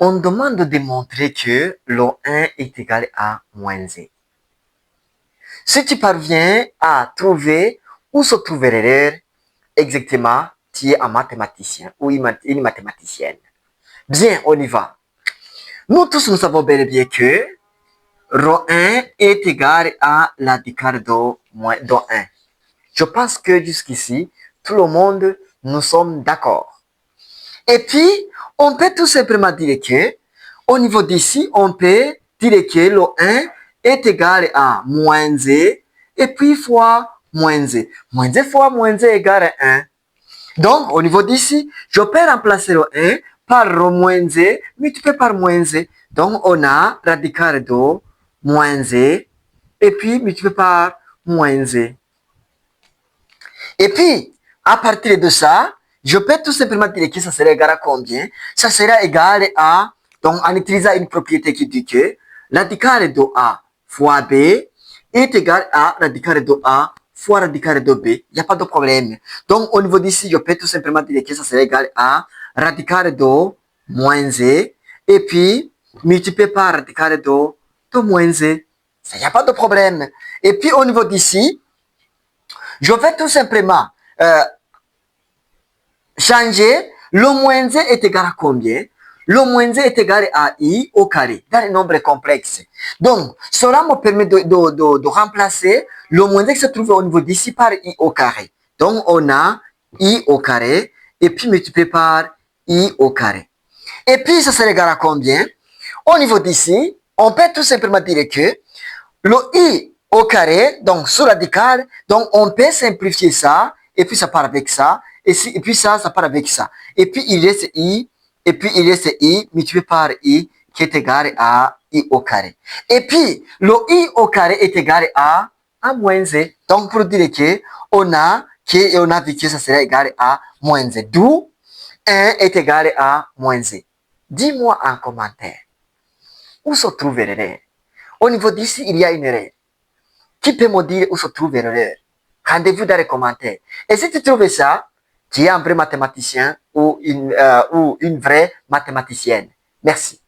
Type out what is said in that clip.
on demande de démontrer que l'O1 est égal à moins Z. Si tu parviens à trouver où se trouve l'erreur, exactement, tu es un mathématicien ou une mathématicienne. Bien, on y va. Nous tous, nous savons bel et bien que ρ1 est égal à la radical de 1. Je pense que jusqu'ici, tout le monde, nous sommes d'accord. Et puis, on peut tout simplement dire que, au niveau d'ici, on peut dire que le 1 est égal à moins Z, et puis fois moins Z. Moins Z fois moins Z égale à 1. Donc, au niveau d'ici, je peux remplacer le 1 par rho moins Z multiplié par moins Z. Donc, on a radical de moins Z, et puis multiplié par moins Z. Et puis, à partir de ça, je peux tout simplement dire que ça serait égal à combien? Ça sera égal à, donc en utilisant une propriété qui dit que radical de A fois B est égal à radical de A fois radical de B. Il n'y a pas de problème. Donc, au niveau d'ici, je peux tout simplement dire que ça serait égal à radical de moins Z et puis multiplié par radical de moins Z. Il n'y a pas de problème. Et puis, au niveau d'ici, je vais tout simplement changer. Le moins Z est égal à combien? Le moins Z est égal à I au carré, dans les nombres complexes. Donc, cela me permet de remplacer le moins Z qui se trouve au niveau d'ici par I au carré. Donc, on a I au carré et puis multiplié par I au carré. Et puis, ça serait égal à combien? Au niveau d'ici, on peut tout simplement dire que le I au carré, donc sous radical, donc on peut simplifier ça, et puis ça part avec ça, et puis ça part avec ça. Et puis il reste I, et puis il reste I multiplié par I, qui est égal à I au carré. Et puis, le I au carré est égal à moins Z. Donc pour dire que on a vu que ça serait égal à moins Z. D'où 1 est égal à moins Z. Dis-moi en commentaire, où se trouve l'erreur? Au niveau d'ici, il y a une erreur. Qui peut me dire où se trouve l'erreur? Rendez-vous dans les commentaires. Et si tu trouves ça, tu es un vrai mathématicien ou une vraie mathématicienne. Merci.